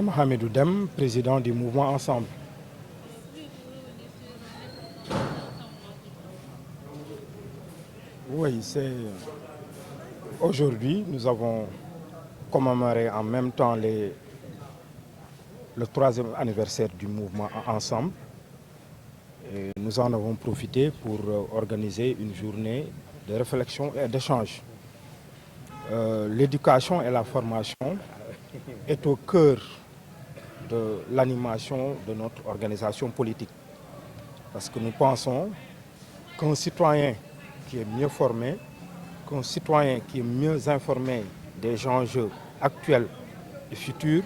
Ibrahim Hamidou Dem, président du mouvement Ensemble. Oui, c'est aujourd'hui, nous avons commémoré en même temps le troisième anniversaire du mouvement Ensemble. Et nous en avons profité pour organiser une journée de réflexion et d'échange. L'éducation et la formation est au cœur de l'animation de notre organisation politique. Parce que nous pensons qu'un citoyen qui est mieux formé, qu'un citoyen qui est mieux informé des enjeux actuels et futurs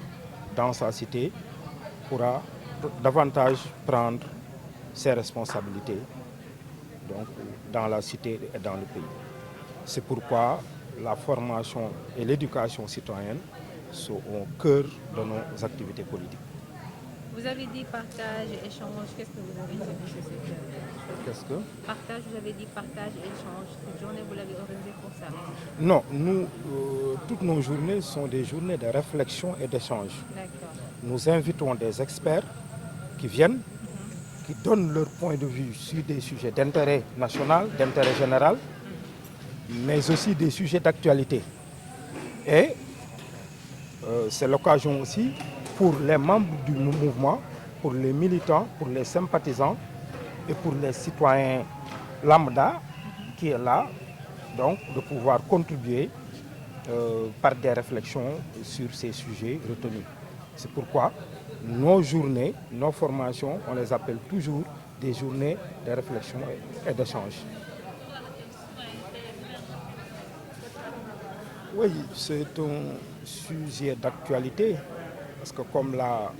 dans sa cité pourra davantage prendre ses responsabilités donc, dans la cité et dans le pays. C'est pourquoi la formation et l'éducation citoyenne sont au cœur de nos activités politiques. Vous avez dit partage, échange, qu'est-ce que vous avez dit sur cette journée? Qu'est-ce que? Partage, vous avez dit partage, échange. Cette journée, vous l'avez organisée pour ça? Non, toutes nos journées sont des journées de réflexion et d'échange. D'accord. Nous invitons des experts qui viennent, qui donnent leur point de vue sur des sujets d'intérêt national, d'intérêt général, mais aussi des sujets d'actualité. Et c'est l'occasion aussi pour les membres du mouvement, pour les militants, pour les sympathisants et pour les citoyens lambda qui est là, donc de pouvoir contribuer par des réflexions sur ces sujets retenus. C'est pourquoi nos journées, nos formations, on les appelle toujours des journées de réflexion et d'échange. Oui, c'est un sujet d'actualité, parce que comme l'a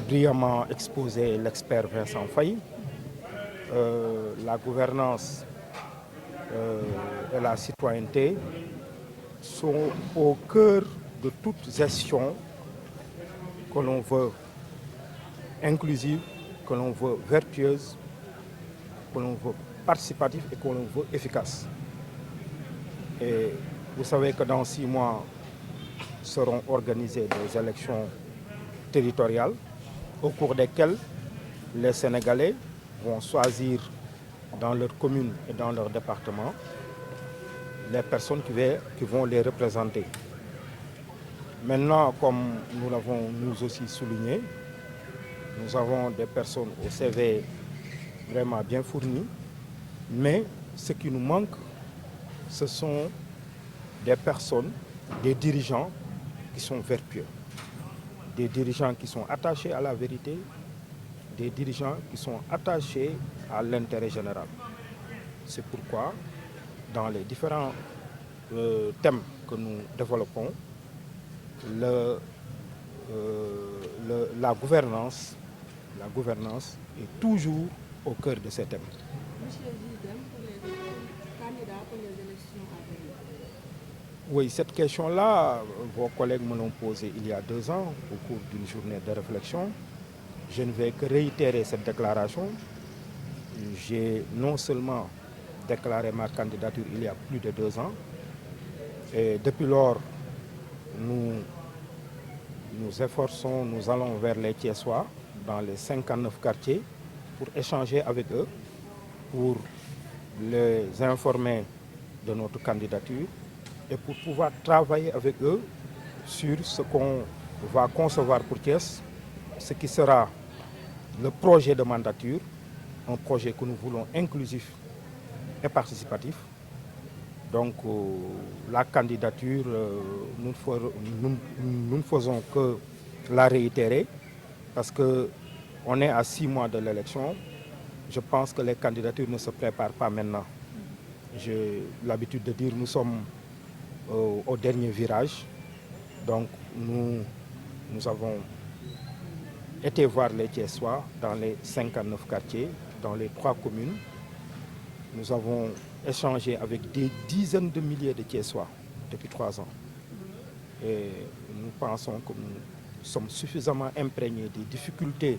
brillamment exposé l'expert Vincent Faye, la gouvernance et la citoyenneté sont au cœur de toute gestion que l'on veut inclusive, que l'on veut vertueuse, que l'on veut participative et que l'on veut efficace. Et vous savez que dans 6 mois seront organisées des élections territoriales au cours desquelles les Sénégalais vont choisir dans leur commune et dans leur département les personnes qui vont les représenter. Maintenant, comme nous l'avons nous aussi souligné, nous avons des personnes au CV vraiment bien fournies, mais ce qui nous manque, ce sont des personnes, des dirigeants qui sont vertueux, des dirigeants qui sont attachés à la vérité, des dirigeants qui sont attachés à l'intérêt général. C'est pourquoi, dans les différents thèmes que nous développons, la gouvernance est toujours au cœur de ces thèmes. Monsieur le Président, pour les candidats pour les élections à venir. Oui, cette question-là, vos collègues me l'ont posée il y a 2 ans au cours d'une journée de réflexion. Je ne vais que réitérer cette déclaration. J'ai non seulement déclaré ma candidature il y a plus de 2 ans, et depuis lors, nous nous efforçons, nous allons vers les Thiessois, dans les 59 quartiers, pour échanger avec eux, pour les informer de notre candidature et pour pouvoir travailler avec eux sur ce qu'on va concevoir pour Thiès, ce qui sera le projet de mandature, un projet que nous voulons inclusif et participatif. Donc la candidature, nous ne faisons que la réitérer parce qu'on est à 6 mois de l'élection. Je pense que les candidatures ne se préparent pas maintenant. J'ai l'habitude de dire que nous sommes au dernier virage. Donc nous avons été voir les Thiessois dans les 59 quartiers, dans les 3 communes. Nous avons échangé avec des dizaines de milliers de Thiessois depuis 3 ans. Et nous pensons que nous sommes suffisamment imprégnés des difficultés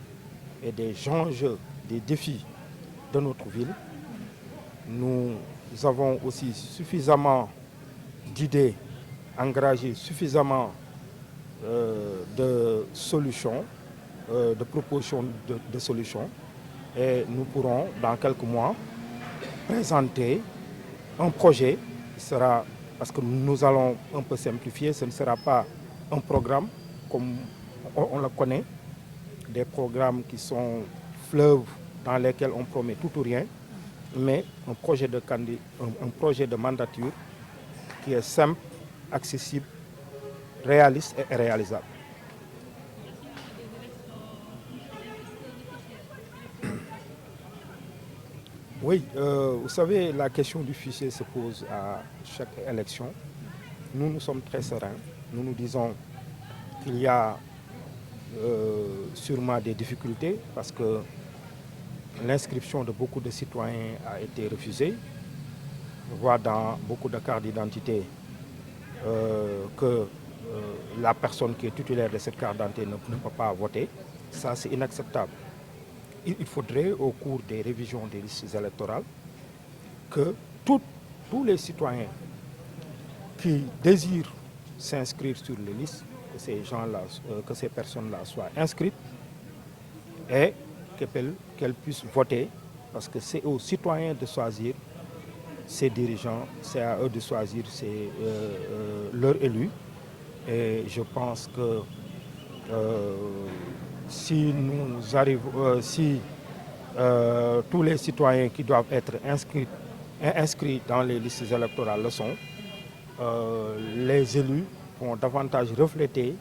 et des enjeux, des défis de notre ville. Nous avons aussi suffisamment d'idées, engagé suffisamment de solutions, de propositions de solutions. Et nous pourrons, dans quelques mois, présenter un projet qui sera, parce que nous allons un peu simplifier, ce ne sera pas un programme comme on le connaît, des programmes qui sont fleuves dans lesquels on promet tout ou rien, mais un projet de mandature qui est simple, accessible, réaliste et réalisable. Oui, vous savez, la question du fichier se pose à chaque élection. Nous sommes très sereins. Nous nous disons qu'il y a sûrement des difficultés parce que l'inscription de beaucoup de citoyens a été refusée. On voit dans beaucoup de cartes d'identité que la personne qui est titulaire de cette carte d'identité ne peut pas voter. Ça, c'est inacceptable. Il faudrait, au cours des révisions des listes électorales, que tous les citoyens qui désirent s'inscrire sur les listes, que ces gens-là, que ces personnes-là soient inscrites et qu'elles puissent voter, parce que c'est aux citoyens de choisir ses dirigeants, c'est à eux de choisir leurs élus. Et je pense que si nous arrivons, si tous les citoyens qui doivent être inscrits dans les listes électorales le sont, les élus vont davantage refléter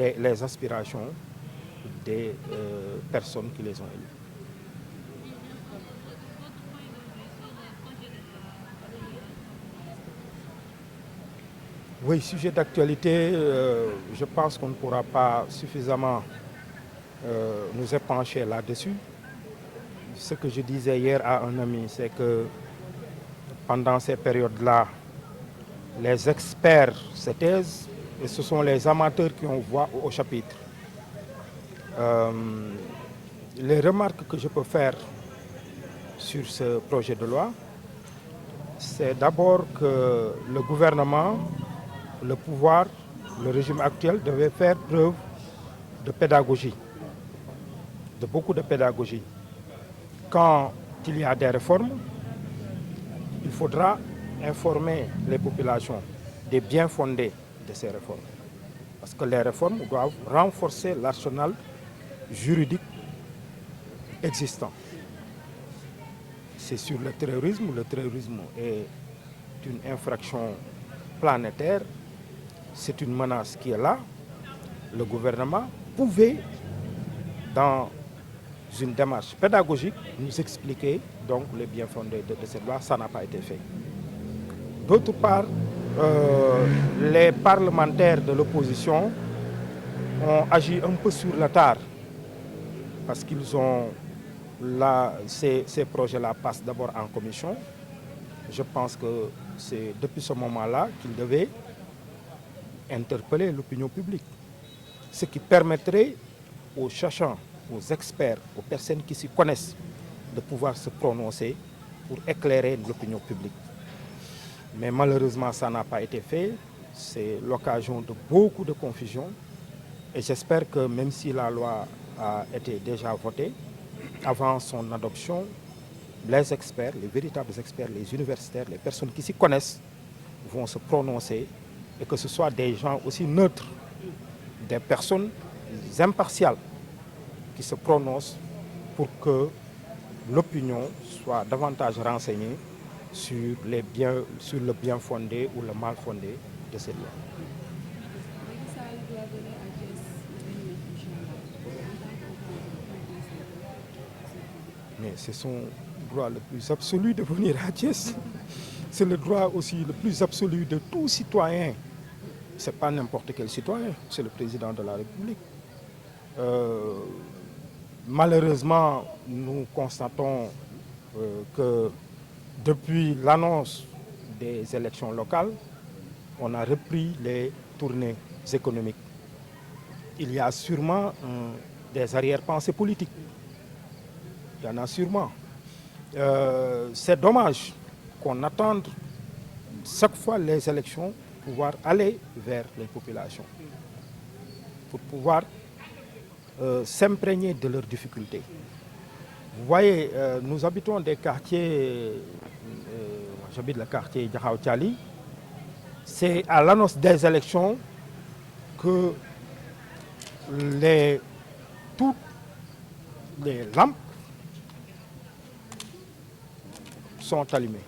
les aspirations des personnes qui les ont élus. Oui, sujet d'actualité, je pense qu'on ne pourra pas suffisamment nous épancher là-dessus. Ce que je disais hier à un ami, c'est que pendant ces périodes-là, les experts se taisent et ce sont les amateurs qui ont voix au chapitre. Les remarques que je peux faire sur ce projet de loi, c'est d'abord que le gouvernement, le pouvoir, le régime actuel devait faire preuve de pédagogie, de beaucoup de pédagogie. Quand il y a des réformes, il faudra informer les populations des bien-fondés de ces réformes. Parce que les réformes doivent renforcer l'arsenal juridique existant. C'est sur le terrorisme. Le terrorisme est une infraction planétaire. C'est une menace qui est là. Le gouvernement pouvait, dans une démarche pédagogique, nous expliquer donc les bien-fondés de cette loi. Ça n'a pas été fait. D'autre part, les parlementaires de l'opposition ont agi un peu sur le tard parce qu'ils ont ces projets-là passent d'abord en commission. Je pense que c'est depuis ce moment-là qu'ils devaient interpeller l'opinion publique, ce qui permettrait aux chercheurs, aux experts, aux personnes qui s'y connaissent de pouvoir se prononcer pour éclairer l'opinion publique. Mais malheureusement, ça n'a pas été fait. C'est l'occasion de beaucoup de confusion. Et j'espère que même si la loi a été déjà votée, avant son adoption, les experts, les véritables experts, les universitaires, les personnes qui s'y connaissent vont se prononcer et que ce soit des gens aussi neutres, des personnes impartiales qui se prononcent pour que l'opinion soit davantage renseignée sur le bien fondé ou le mal fondé de cette loi. Mais c'est son droit le plus absolu de venir à Thiès. C'est le droit aussi le plus absolu de tout citoyen. Ce n'est pas n'importe quel citoyen, c'est le président de la République. Malheureusement, nous constatons que depuis l'annonce des élections locales, on a repris les tournées économiques. Il y a sûrement des arrière-pensées politiques. Il y en a sûrement. C'est dommage qu'on attende chaque fois les élections, pouvoir aller vers les populations, pour pouvoir s'imprégner de leurs difficultés. Vous voyez, nous habitons des quartiers, j'habite le quartier Diakhao Thiali, c'est à l'annonce des élections que toutes les lampes sont allumées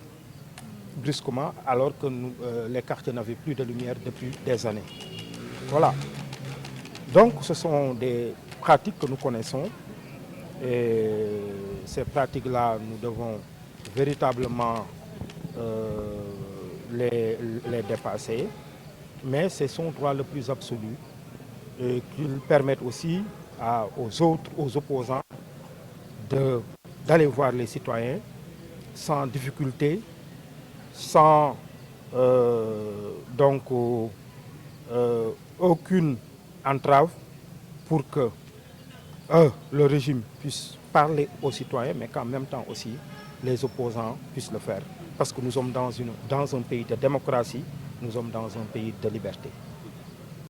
brusquement, alors que les quartiers n'avaient plus de lumière depuis des années. Voilà. Donc ce sont des pratiques que nous connaissons et ces pratiques-là, nous devons véritablement les dépasser, mais c'est son droit le plus absolu et qu'ils permettent aussi aux opposants d'aller voir les citoyens sans difficulté, sans aucune entrave pour que le régime puisse parler aux citoyens, mais qu'en même temps aussi les opposants puissent le faire. Parce que nous sommes dans un pays de démocratie, nous sommes dans un pays de liberté.